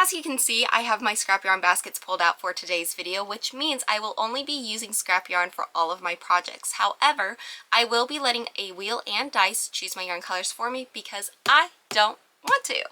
as you can see, I have my scrap yarn baskets pulled out for today's video, which means I will only be using scrap yarn for all of my projects. However, I will be letting a wheel and dice choose my yarn colors for me because I don't want to,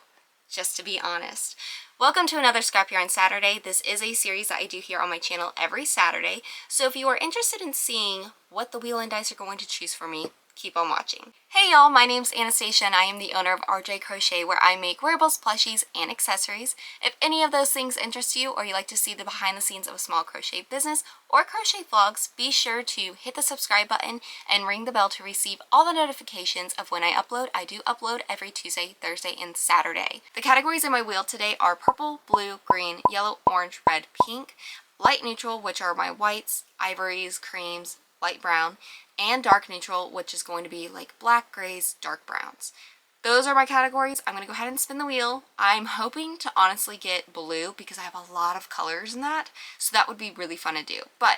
just to be honest. Welcome to another Scrap Yarn Saturday. This is a series that I do here on my channel every Saturday, so if you are interested in seeing what the wheel and dice are going to choose for me, keep on watching. Hey y'all, my name's Anastasia and I am the owner of RJ Crochet, where I make wearables, plushies, and accessories. If any of those things interest you, or you like to see the behind the scenes of a small crochet business or crochet vlogs, be sure to hit the subscribe button and ring the bell to receive all the notifications of when I upload. I do upload every Tuesday, Thursday, and Saturday. The categories in my wheel today are purple, blue, green, yellow, orange, red, pink, light neutral, which are my whites, ivories, creams, light brown, and dark neutral, which is going to be like black, grays, dark browns. Those are my categories. I'm going to go ahead and spin the wheel. I'm hoping to honestly get blue because I have a lot of colors in that, so that would be really fun to do, but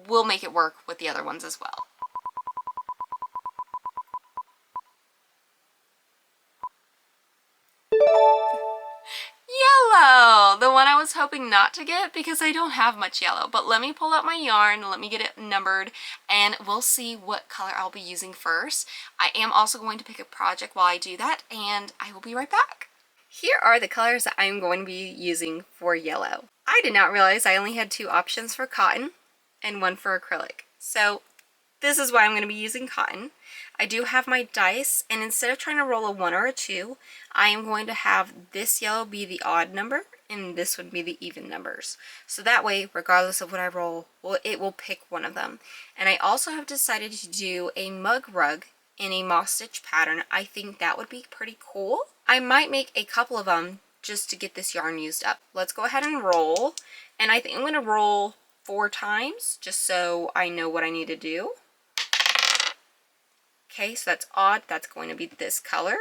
we'll make it work with the other ones as well. Yellow! The one I was hoping not to get because I don't have much yellow. But let me pull out my yarn, let me get it numbered, and we'll see what color I'll be using first. I am also going to pick a project while I do that, and I will be right back. Here are the colors that I'm going to be using for yellow. I did not realize I only had 2 options for cotton and 1 for acrylic. So this is why I'm going to be using cotton. I do have my dice, and instead of trying to roll a 1 or a 2, I am going to have this yellow be the odd number and this would be the even numbers. So that way, regardless of what I roll, it will pick one of them. And I also have decided to do a mug rug in a moss stitch pattern. I think that would be pretty cool. I might make a couple of them just to get this yarn used up. Let's go ahead and roll. And I think I'm going to roll 4 times just so I know what I need to do. Okay, so that's odd. That's going to be this color.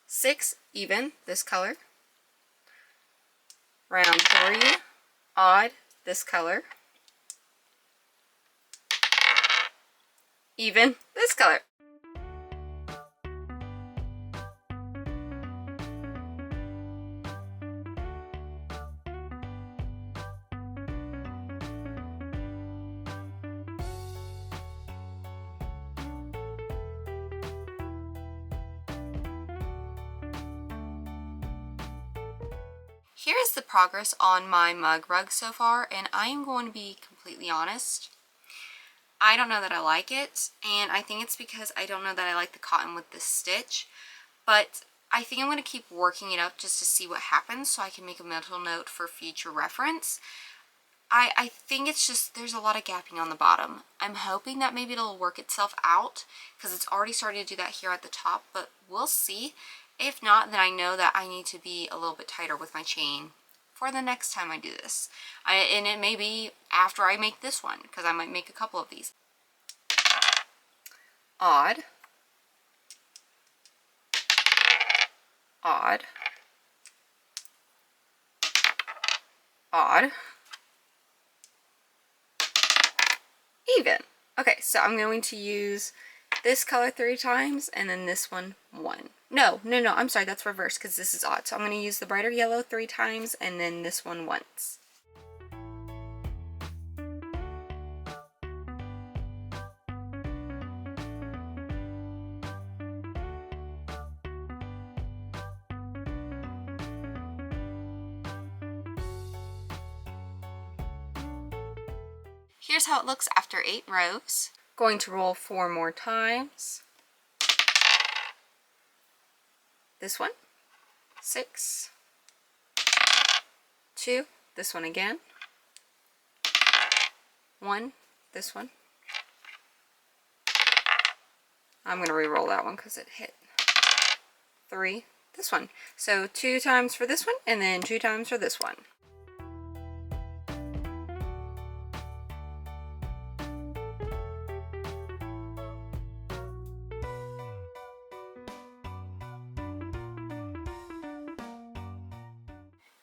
6, even, this color. Round 3, odd, this color. Even, this color. Here is the progress on my mug rug so far, and I am going to be completely honest. I don't know that I like it, and I think it's because I don't know that I like the cotton with this stitch, but I think I'm going to keep working it up just to see what happens so I can make a mental note for future reference. I think it's just there's a lot of gapping on the bottom. I'm hoping that maybe it'll work itself out because it's already starting to do that here at the top, but we'll see. If not, then I know that I need to be a little bit tighter with my chain for the next time I do this. And it may be after I make this one, because I might make a couple of these. Odd. Odd. Odd. Even. Okay, so I'm going to use this color 3 times and then this one 1. No, I'm sorry, that's reversed because this is odd. So I'm going to use the brighter yellow 3 times and then this one once. Here's how it looks after 8 rows. Going to roll 4 more times. This one, 6, 2, this one again, 1, this one. I'm going to re-roll that one because it hit. 3, this one. So 2 times for this one and then 2 times for this one.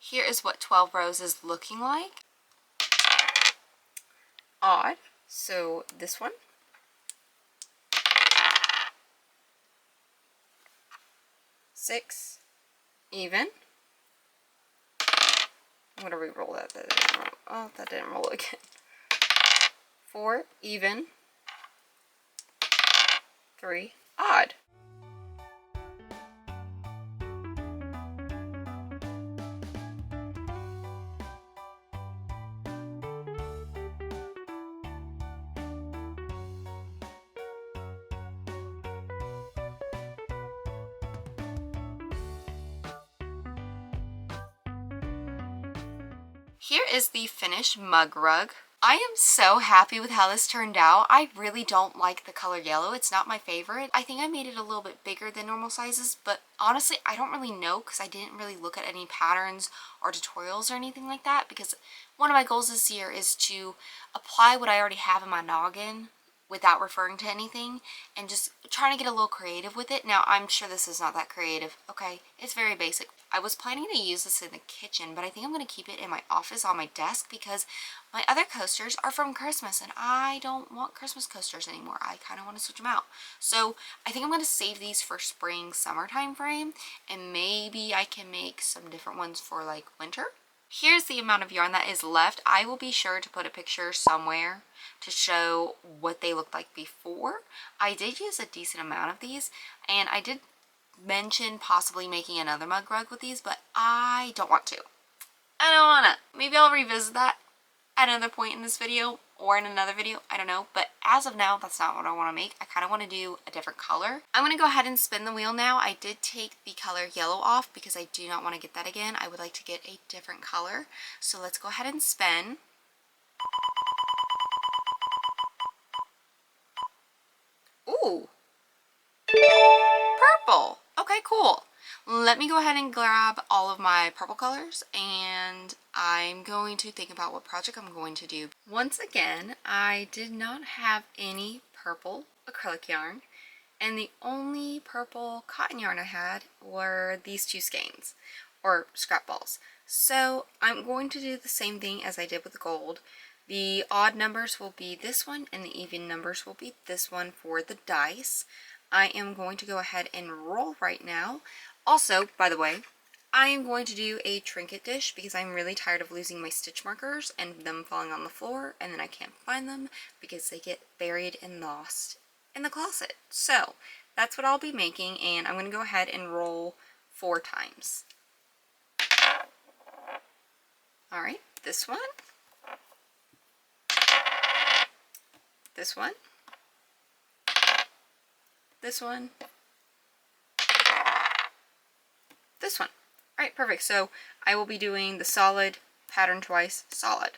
Here is what 12 rows is looking like. Odd. So this one. 6, even. What do we roll that? That didn't roll. Oh, that didn't roll again. 4, even. 3, odd. Here is the finished mug rug. I am so happy with how this turned out. I really don't like the color yellow. It's not my favorite. I think I made it a little bit bigger than normal sizes, but honestly, I don't really know because I didn't really look at any patterns or tutorials or anything like that, because one of my goals this year is to apply what I already have in my noggin without referring to anything and just trying to get a little creative with it. Now, I'm sure this is not that creative, okay? It's very basic. I was planning to use this in the kitchen, but I think I'm going to keep it in my office on my desk because my other coasters are from Christmas and I don't want Christmas coasters anymore. I kind of want to switch them out. So I think I'm going to save these for spring, summer time frame, and maybe I can make some different ones for like winter. Here's the amount of yarn that is left. I will be sure to put a picture somewhere to show what they looked like before. I did use a decent amount of these, and I did mention possibly making another mug rug with these, but I don't want to. I don't wanna. Maybe I'll revisit that at another point in this video or in another video, I don't know, but as of now, that's not what I want to make. I kind of want to do a different color. I'm going to go ahead and spin the wheel now. I did take the color yellow off because I do not want to get that again. I would like to get a different color. So let's go ahead and spin. Ooh, purple. Okay, cool. Let me go ahead and grab all of my purple colors and I'm going to think about what project I'm going to do. Once again, I did not have any purple acrylic yarn, and the only purple cotton yarn I had were these two skeins or scrap balls. So I'm going to do the same thing as I did with the gold. The odd numbers will be this one and the even numbers will be this one for the dice. I am going to go ahead and roll right now. Also, by the way, I am going to do a trinket dish because I'm really tired of losing my stitch markers and them falling on the floor and then I can't find them because they get buried and lost in the closet. So that's what I'll be making, and I'm going to go ahead and roll 4 times. Alright, this one, this one, this one, this one. Alright, perfect. So I will be doing the solid pattern twice, solid.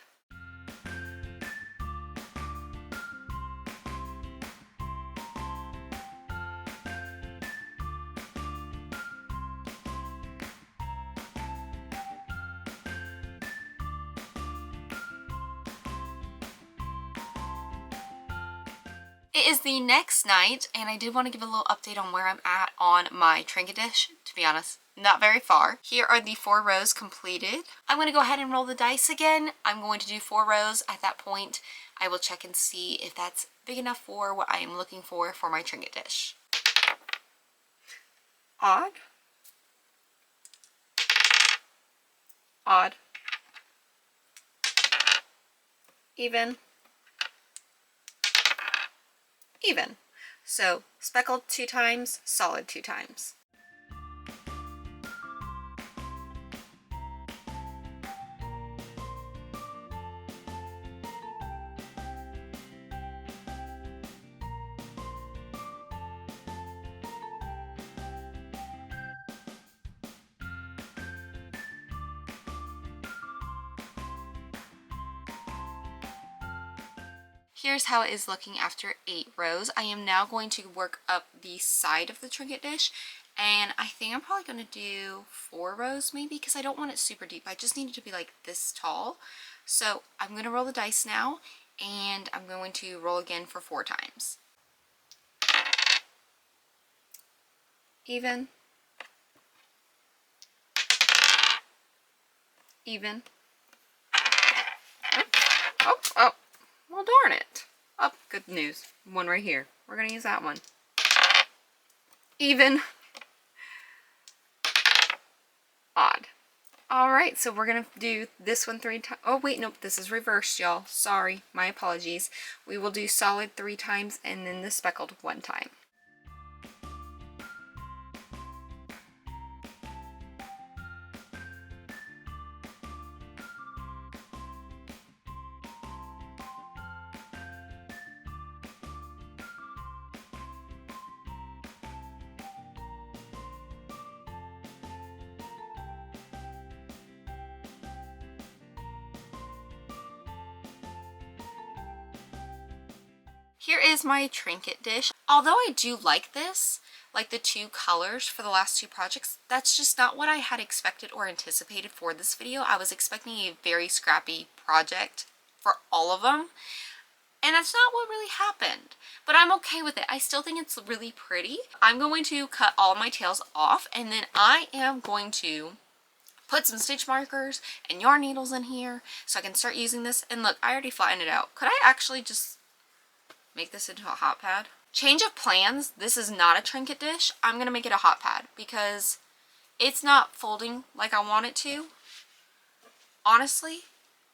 It is the next night, and I did want to give a little update on where I'm at on my trinket dish. To be honest, not very far. Here are the 4 rows completed. I'm going to go ahead and roll the dice again. I'm going to do 4 rows. At that point, I will check and see if that's big enough for what I am looking for my trinket dish. Odd. Odd. Even. Even. So speckled 2 times, solid 2 times. Here's how it is looking after 8 rows. I am now going to work up the side of the trinket dish, and I think I'm probably going to do 4 rows maybe because I don't want it super deep. I just need it to be like this tall. So I'm going to roll the dice now, and I'm going to roll again for 4 times. Even. Even. Oh, oh. Well, darn it. Oh, good news. One right here. We're going to use that one. Even. Odd. Alright, so we're going to do this one 3 times. Oh wait, nope, this is reversed, y'all. Sorry, my apologies. We will do solid 3 times and then the speckled 1 time. Here is my Trinket dish. Although I do like this, like the 2 colors for the last 2 projects, that's just not what I had expected or anticipated for this video. I was expecting a very scrappy project for all of them, and that's not what really happened. But I'm okay with it. I still think it's really pretty. I'm going to cut all my tails off, and then I am going to put some stitch markers and yarn needles in here so I can start using this. And look, I already flattened it out. Could I actually just make this into a hot pad? Change of plans. This is not a Trinket dish. I'm going to make it a hot pad because it's not folding like I want it to. Honestly,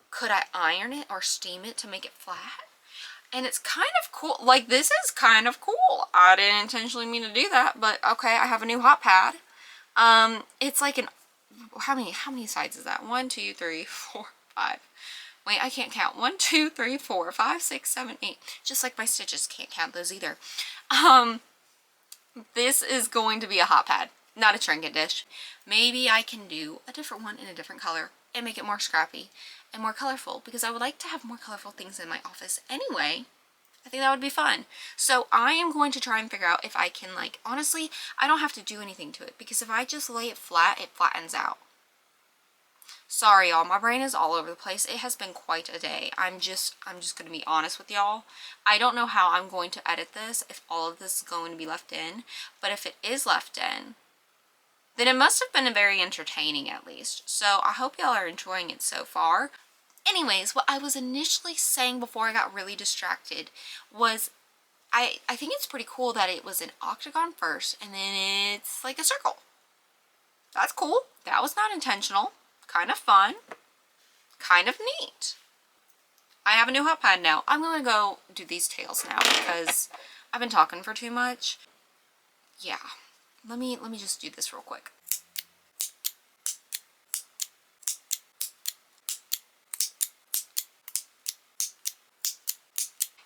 could I iron it or steam it to make it flat? And it's kind of cool. Like, this is kind of cool. I didn't intentionally mean to do that, but okay, I have a new hot pad. It's like an, how many sides is that? 1, 2, 3, 4, 5. Wait, I can't count. 1, 2, 3, 4, 5, 6, 7, 8. Just like my stitches, can't count those either. This is going to be a hot pad, not a Trinket dish. Maybe I can do a different one in a different color and make it more scrappy and more colorful, because I would like to have more colorful things in my office anyway. I think that would be fun. So I am going to try and figure out if I can, like, honestly, I don't have to do anything to it, because if I just lay it flat, it flattens out. Sorry, y'all, my brain is all over the place. It has been quite a day. I'm just going to be honest with y'all. I don't know how I'm going to edit this, if all of this is going to be left in, but if it is left in, then it must have been very entertaining at least. So I hope y'all are enjoying it so far. Anyways, what I was initially saying before I got really distracted was I think it's pretty cool that it was an octagon first and then it's like a circle. That's cool. That was not intentional. Kind of fun. Kind of neat. I have a new hot pad now. I'm going to go do these tails now because I've been talking for too much. Yeah. Let me just do this real quick.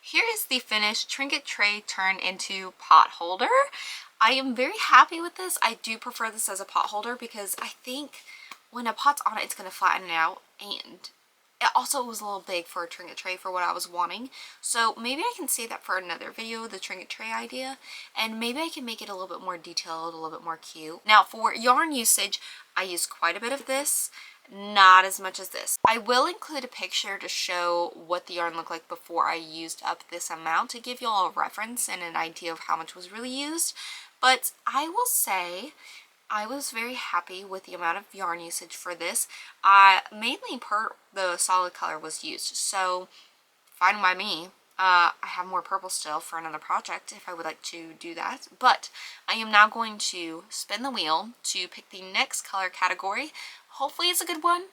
Here is the finished Trinket tray turned into pot holder. I am very happy with this. I do prefer this as a pot holder because I think when a pot's on it, it's going to flatten it out, and it also was a little big for a Trinket tray for what I was wanting. So maybe I can save that for another video, the Trinket tray idea, and maybe I can make it a little bit more detailed, a little bit more cute. Now for yarn usage, I used quite a bit of this, not as much as this. I will include a picture to show what the yarn looked like before I used up this amount to give you all a reference and an idea of how much was really used. But I will say I was very happy with the amount of yarn usage for this. Mainly the solid color was used, so fine by me. I have more purple still for another project if I would like to do that, but I am now going to spin the wheel to pick the next color category. Hopefully it's a good one.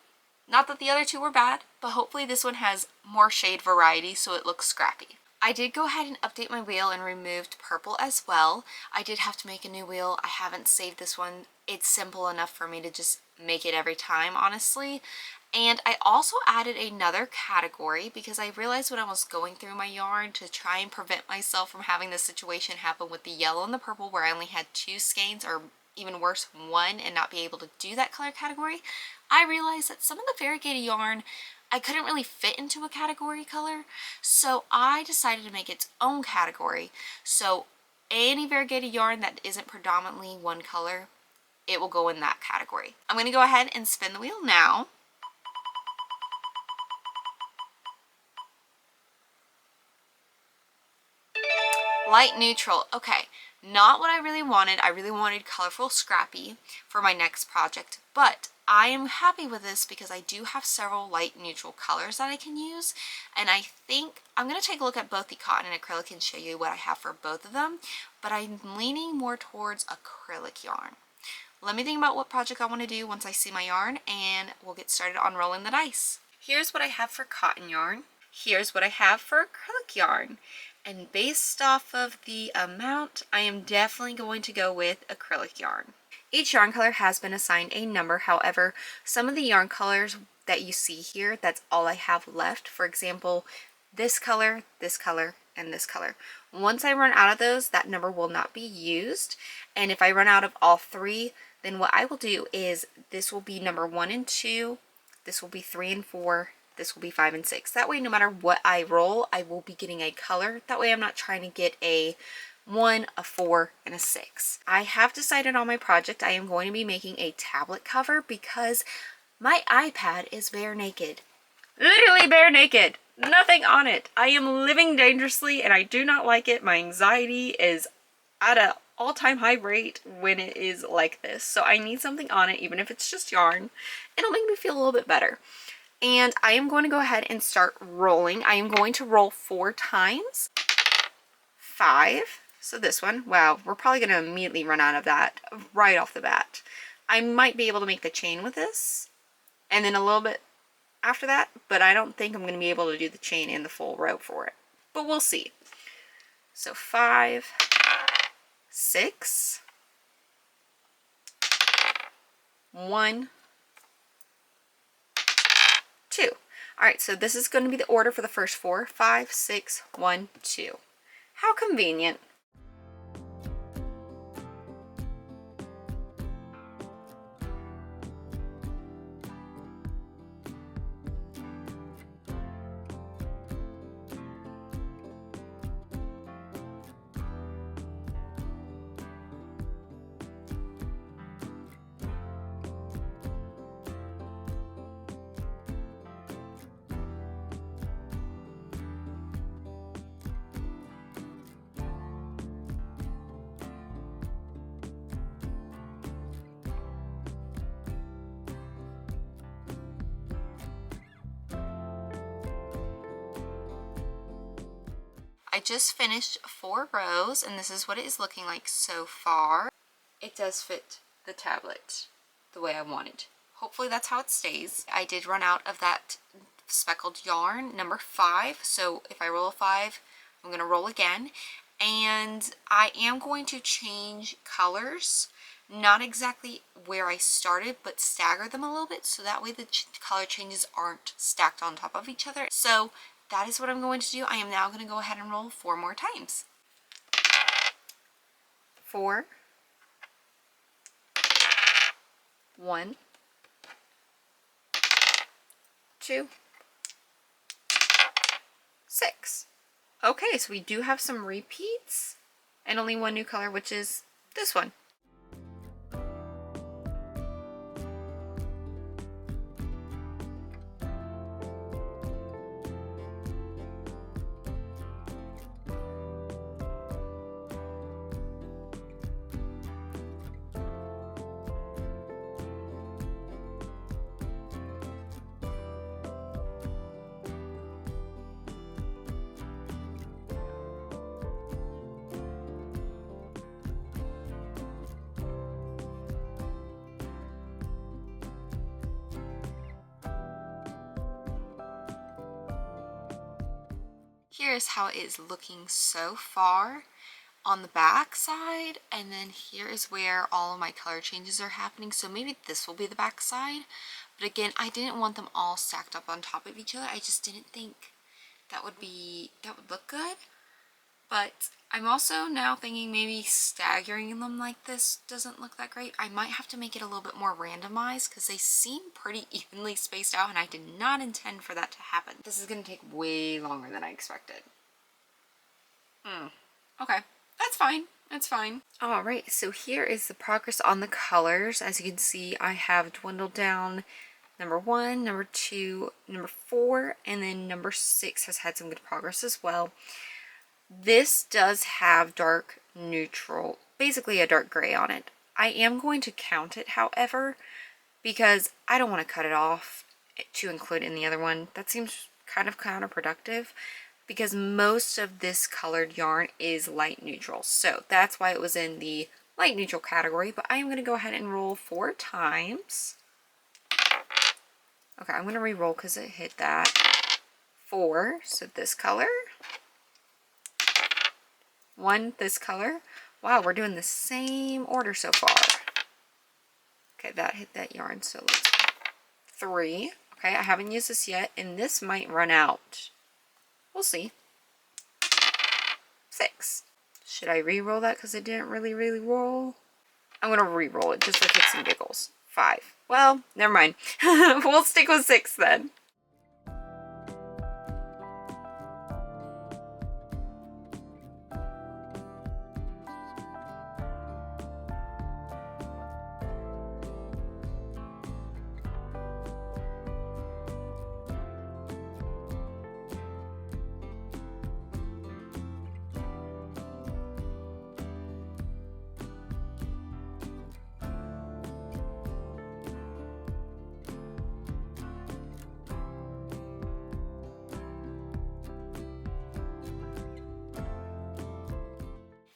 Not that the other two were bad, but hopefully this one has more shade variety so it looks scrappy. I did go ahead and update my wheel and removed purple as well. I did have to make a new wheel. I haven't saved this one. It's simple enough for me to just make it every time, honestly. And I also added another category because I realized when I was going through my yarn to try and prevent myself from having this situation happen with the yellow and the purple where I only had 2 skeins, or even worse, 1, and not be able to do that color category, I realized that some of the variegated yarn I couldn't really fit into a category color, so I decided to make its own category. So any variegated yarn that isn't predominantly one color, it will go in that category. I'm going to go ahead and spin the wheel now. Light neutral. Okay, not what I really wanted. I really wanted colorful scrappy for my next project, but I am happy with this because I do have several light neutral colors that I can use, and I think I'm going to take a look at both the cotton and acrylic and show you what I have for both of them, but I'm leaning more towards acrylic yarn. let me think about what project I want to do once I see my yarn, and we'll get started on rolling the dice. Here's what I have for cotton yarn. Here's what I have for acrylic yarn. And based off of the amount, I am definitely going to go with acrylic yarn. Each yarn color has been assigned a number. However, some of the yarn colors that you see here, that's all I have left. For example, this color, and this color. Once I run out of those, that number will not be used. And if I run out of all three, then what I will do is this will be number 1 and 2, this will be 3 and 4, this will be 5 and 6. That way, no matter what I roll, I will be getting a color. That way I'm not trying to get a 1, a 4, and a 6. I have decided on my project. I am going to be making a tablet cover because my iPad is bare naked. Literally bare naked. Nothing on it. I am living dangerously and I do not like it. My anxiety is at an all-time high rate when it is like this. So I need something on it, even if it's just yarn. It'll make me feel a little bit better. And I am going to go ahead and start rolling. I am going to roll 4 times. 5. So this one, wow, we're probably going to immediately run out of that right off the bat. I might be able to make the chain with this and then a little bit after that, but I don't think I'm going to be able to do the chain in the full row for it. But we'll see. So 5, 6, 1, 2. Alright, so this is going to be the order for the first 4. 5, 6, 1, 2. How convenient. I just finished 4 rows and this is what it is looking like so far. It does fit the tablet the way I wanted. Hopefully that's how it stays. I did run out of that speckled yarn, number 5. So if I roll a 5, I'm going to roll again. And I am going to change colors. Not exactly where I started, but stagger them a little bit so that way the color changes aren't stacked on top of each other. So that is what I'm going to do. I am now going to go ahead and roll 4 more times. 4, 1, 2, 6. Okay, so we do have some repeats and only one new color, which is this one. Here's how it is looking so far on the back side, and then here is where all of my color changes are happening. So maybe this will be the back side, but again, I didn't want them all stacked up on top of each other. I just didn't think that would look good. But I'm also now thinking maybe staggering them like this doesn't look that great. I might have to make it a little bit more randomized because they seem pretty evenly spaced out and I did not intend for that to happen. This is going to take way longer than I expected. Okay, that's fine. That's fine. Alright, so here is the progress on the colors. As you can see, I have dwindled down number 1, number 2, number 4, and then number 6 has had some good progress as well. This does have dark neutral, basically a dark gray on it. I am going to count it, however, because I don't want to cut it off to include in the other one. That seems kind of counterproductive because most of this colored yarn is light neutral. So that's why it was in the light neutral category, but I am going to go ahead and roll 4 times. Okay, I'm going to re-roll because it hit that. 4, so this color. 1, this color. Wow, we're doing the same order so far. Okay, that hit that yarn, so let's 3. Okay, I haven't used this yet, and this might run out. We'll see. 6. Should I re-roll that because it didn't really roll? I'm going to re-roll it just for kicks and giggles. 5. Well, never mind. We'll stick with 6 then.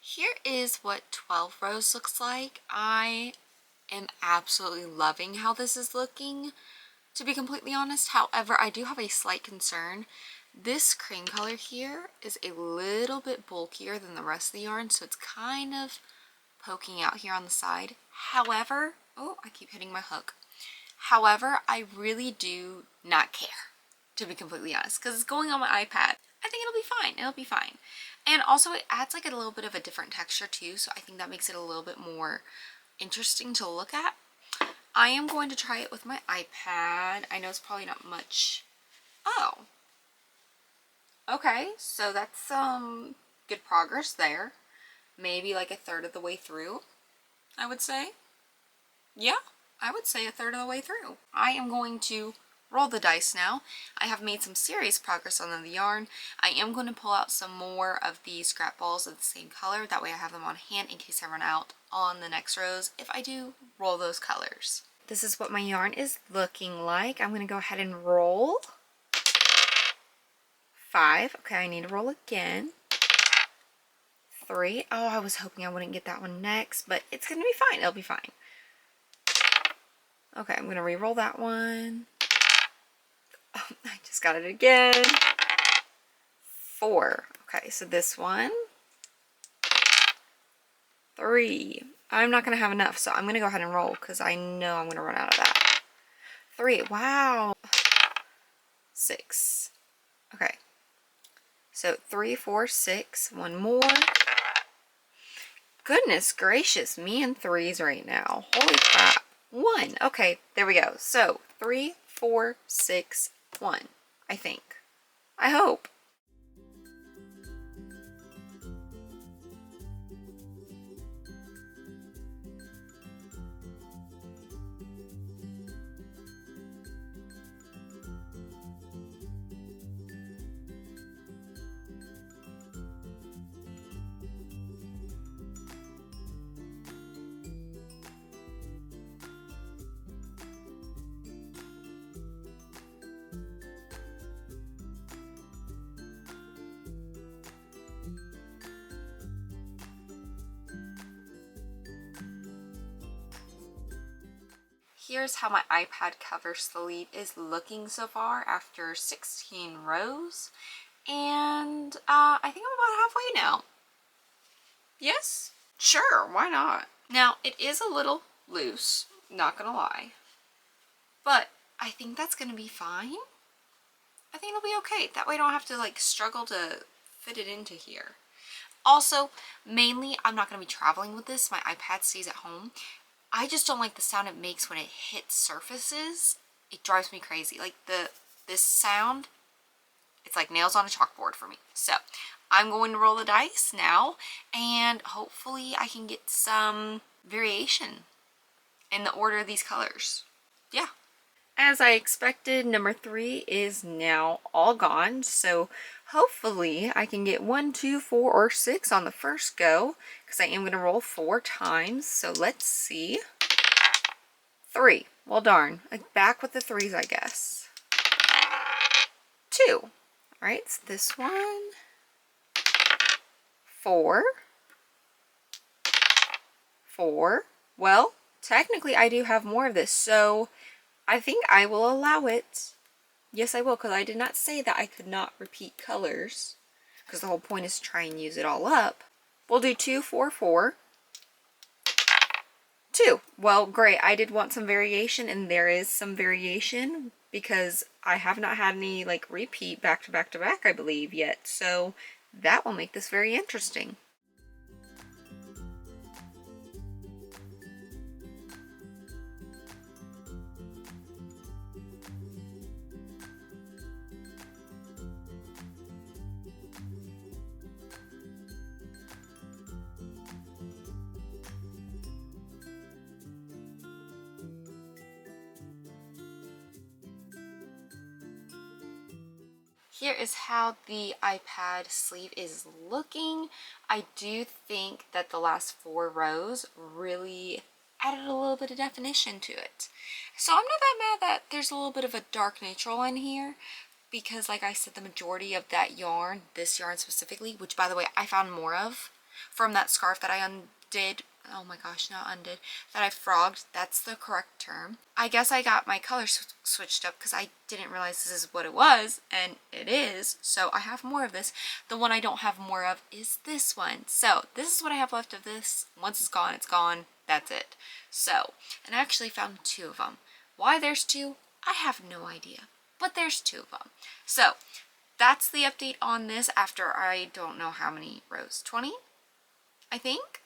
Here is what 12 rows looks like. I am absolutely loving how this is looking, to be completely honest. However, I do have a slight concern. This cream color here is a little bit bulkier than the rest of the yarn, so it's kind of poking out here on the side. However, oh, I keep hitting my hook. However, I really do not care, to be completely honest, because it's going on my iPad. I think it'll be fine. It'll be fine. And also it adds like a little bit of a different texture too, so I think that makes it a little bit more interesting to look at. I am going to try it with my iPad. I know it's probably not much. Oh. Okay, so that's some good progress there. Maybe like a third of the way through, I would say. Yeah, I would say a third of the way through. I am going to roll the dice now. I have made some serious progress on the yarn. I am going to pull out some more of the scrap balls of the same color. That way I have them on hand in case I run out on the next rows if I do roll those colors. This is what my yarn is looking like. I'm going to go ahead and roll. 5. Okay, I need to roll again. 3. Oh, I was hoping I wouldn't get that one next, but it's going to be fine. It'll be fine. Okay, I'm going to re-roll that one. Oh, I just got it again. 4. Okay, so this one. 3. I'm not going to have enough, so I'm going to go ahead and roll because I know I'm going to run out of that. 3. Wow. 6. Okay. So 3, 4, 6. One more. Goodness gracious, me and 3s right now. Holy crap. 1. Okay, there we go. So 3, 4, 6, 1. I think. I hope. Here's how my iPad cover sleeve is looking so far after 16 rows. And I think I'm about halfway now. Yes? Sure, why not? Now, it is a little loose, not gonna lie. But I think that's gonna be fine. I think it'll be okay. That way I don't have to like struggle to fit it into here. Also, mainly, I'm not gonna be traveling with this. My iPad stays at home. I just don't like the sound it makes when it hits surfaces. It drives me crazy. Like this sound, it's like nails on a chalkboard for me. So I'm going to roll the dice now and hopefully I can get some variation in the order of these colors. Yeah. As I expected, number 3 is now all gone. So hopefully I can get 1, 2, 4, or 6 on the first go because I am going to roll 4 times. So let's see. 3. Well, darn. Back with the 3s, I guess. 2. All right, so this one. 4. 4. Well, technically I do have more of this, so I think I will allow it. Yes, I will, because I did not say that I could not repeat colors, because the whole point is to try and use it all up. We'll do 2, 4, 4. 2. Well, great. I did want some variation, and there is some variation because I have not had any like repeat back to back to back, I believe, yet. So that will make this very interesting. Here is how the iPad sleeve is looking. I do think that the last 4 rows really added a little bit of definition to it. So I'm not that mad that there's a little bit of a dark neutral in here, because like I said, the majority of that yarn, this yarn specifically, which by the way I found more of from that scarf that I undid, oh my gosh, not undid, that I frogged, that's the correct term. I guess I got my colors switched up because I didn't realize this is what it was, and it is, so I have more of this. The one I don't have more of is this one. So this is what I have left of this. Once it's gone, that's it. So, and I actually found 2 of them. Why there's 2, I have no idea, but there's 2 of them. So that's the update on this after I don't know how many rows, 20, I think?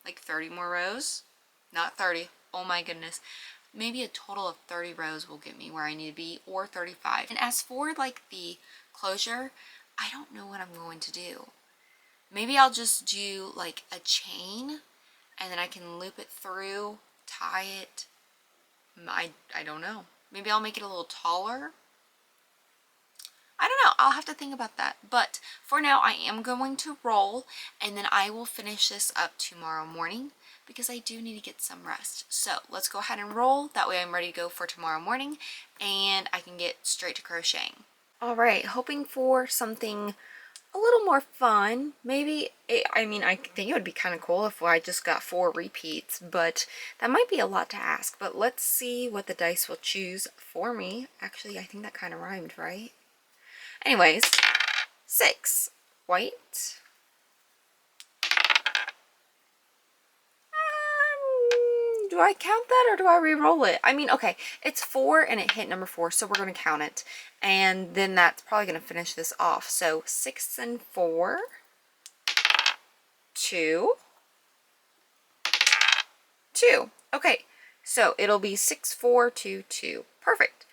Like 30 more rows? Not 30. Oh my goodness. Maybe a total of 30 rows will get me where I need to be, or 35. And as for like the closure, I don't know what I'm going to do. Maybe I'll just do like a chain and then I can loop it through, tie it. I don't know. Maybe I'll make it a little taller. I don't know. I'll have to think about that. But for now, I am going to roll, and then I will finish this up tomorrow morning because I do need to get some rest. So let's go ahead and roll. That way I'm ready to go for tomorrow morning, and I can get straight to crocheting. All right, hoping for something a little more fun. Maybe, I mean, I think it would be kind of cool if I just got 4 repeats, but that might be a lot to ask. But let's see what the dice will choose for me. Actually, I think that kind of rhymed, right? Anyways, 6 white. Do I count that or do I re-roll it? I mean, okay, it's 4 and it hit number 4, so we're going to count it. And then that's probably going to finish this off. So 6 and 4, 2, 2. Okay, so it'll be 6, 4, 2, 2. Perfect.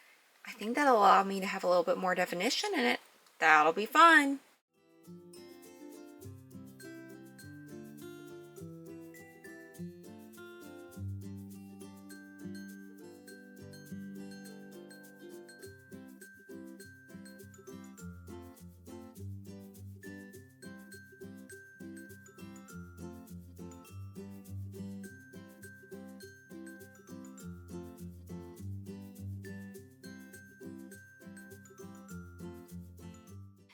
I think that'll allow me to have a little bit more definition in it. That'll be fun.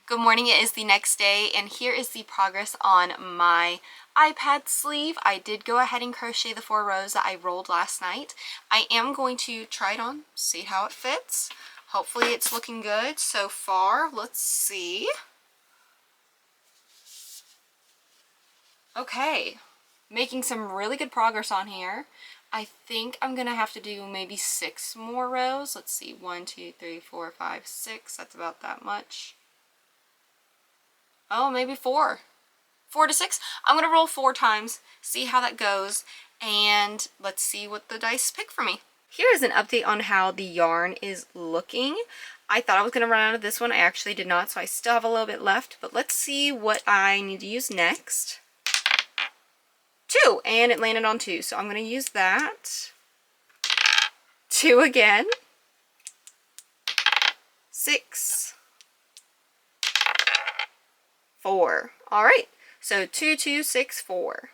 Good morning, it is the next day, and here is the progress on my iPad sleeve. I did go ahead and crochet the 4 rows that I rolled last night. I am going to try it on, see how it fits. Hopefully it's looking good so far. Let's see. Okay, making some really good progress on here. I think I'm gonna have to do maybe 6 more rows. Let's see, 1, 2, 3, 4, 5, 6. That's about that much. Oh, maybe 4. 4 to 6. I'm going to roll 4 times, see how that goes, and let's see what the dice pick for me. Here is an update on how the yarn is looking. I thought I was going to run out of this one. I actually did not, so I still have a little bit left, but let's see what I need to use next. 2, and it landed on 2, so I'm going to use that. 2 again. 6. 4. All right, so 2, 2, 6, 4.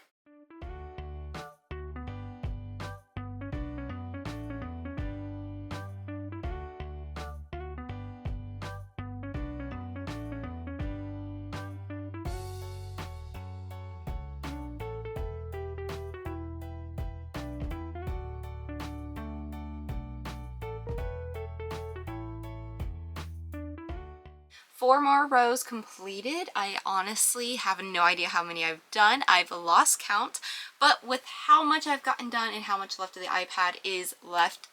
4 more rows completed. I honestly have no idea how many I've done. I've lost count, but with how much I've gotten done and how much left of the iPad is left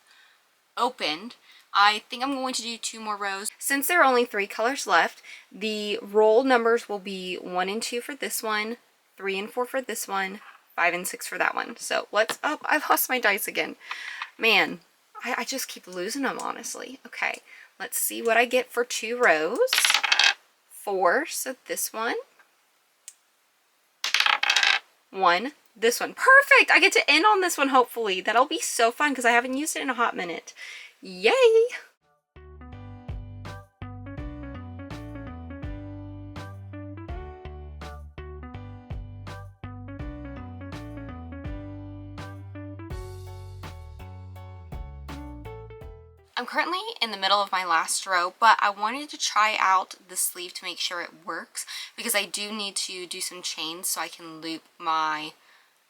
opened, I think I'm going to do 2 more rows. Since there are only 3 colors left, the roll numbers will be 1 and 2 for this one, 3 and 4 for this one, 5 and 6 for that one. So let's, oh, I've lost my dice again. Man, I just keep losing them, honestly. Okay, let's see what I get for 2 rows. 4, so this one. 1, this one. Perfect! I get to end on this one, hopefully. That'll be so fun because I haven't used it in a hot minute. Yay! I'm currently in the middle of my last row, but I wanted to try out the sleeve to make sure it works because I do need to do some chains so I can loop my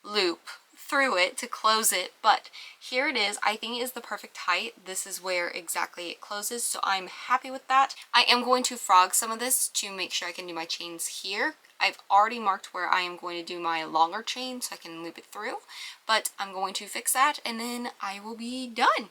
loop through it to close it. But here it is. I think it is the perfect height. This is where exactly it closes, so I'm happy with that. I am going to frog some of this to make sure I can do my chains here. I've already marked where I am going to do my longer chain so I can loop it through, but I'm going to fix that and then I will be done.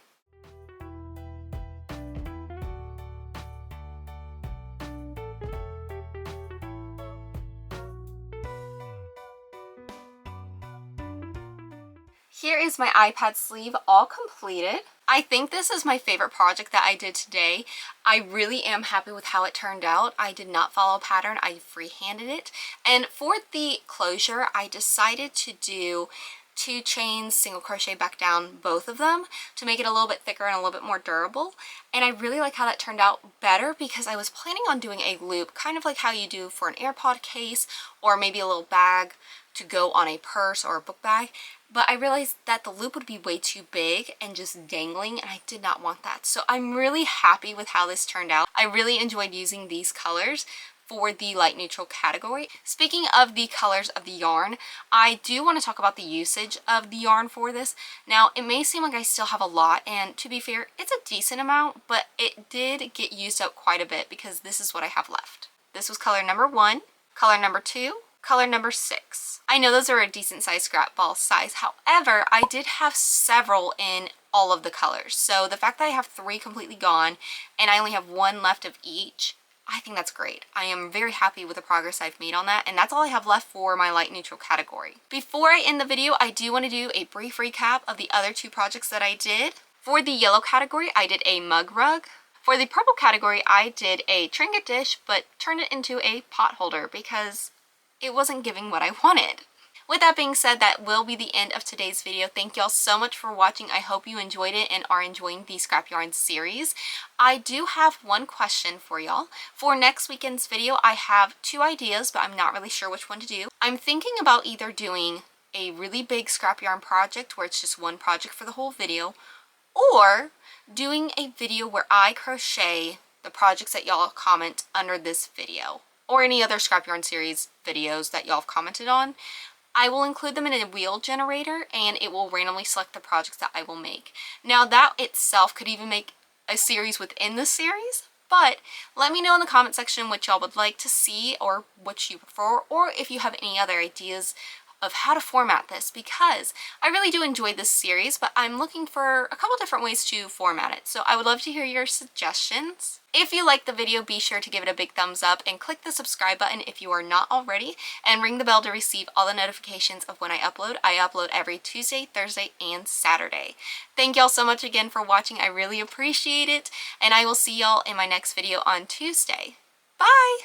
Here is my iPad sleeve all completed. I think this is my favorite project that I did today. I really am happy with how it turned out. I did not follow a pattern, I freehanded it. And for the closure, I decided to do 2 chains, single crochet back down both of them to make it a little bit thicker and a little bit more durable. And I really like how that turned out better because I was planning on doing a loop, kind of like how you do for an AirPod case or maybe a little bag to go on a purse or a book bag. But I realized that the loop would be way too big and just dangling, and I did not want that. So I'm really happy with how this turned out. I really enjoyed using these colors for the light neutral category. Speaking of the colors of the yarn, I do want to talk about the usage of the yarn for this. Now, it may seem like I still have a lot, and to be fair, it's a decent amount, but it did get used up quite a bit because this is what I have left. This was color number 1, color number 2, color number 6. I know those are a decent size scrap ball size. However, I did have several in all of the colors. So the fact that I have 3 completely gone and I only have 1 left of each, I think that's great. I am very happy with the progress I've made on that, and that's all I have left for my light neutral category. Before I end the video, I do want to do a brief recap of the other 2 projects that I did. For the yellow category, I did a mug rug. For the purple category, I did a trinket dish, but turned it into a pot holder because it wasn't giving what I wanted. With that being said, that will be the end of today's video. Thank y'all so much for watching. I hope you enjoyed it and are enjoying the scrap yarn series. I do have one question for y'all. For next weekend's video, I have 2 ideas, but I'm not really sure which one to do. I'm thinking about either doing a really big scrap yarn project where it's just one project for the whole video, or doing a video where I crochet the projects that y'all comment under this video, or any other scrap yarn series videos that y'all have commented on. I will include them in a wheel generator and it will randomly select the projects that I will make. Now that itself could even make a series within the series, but let me know in the comment section what y'all would like to see or what you prefer, or if you have any other ideas of how to format this, because I really do enjoy this series, but I'm looking for a couple different ways to format it. So I would love to hear your suggestions. If you liked the video, be sure to give it a big thumbs up and click the subscribe button if you are not already, and ring the bell to receive all the notifications of when I upload. I upload every Tuesday, Thursday, and Saturday. Thank y'all so much again for watching. I really appreciate it, and I will see y'all in my next video on Tuesday. Bye!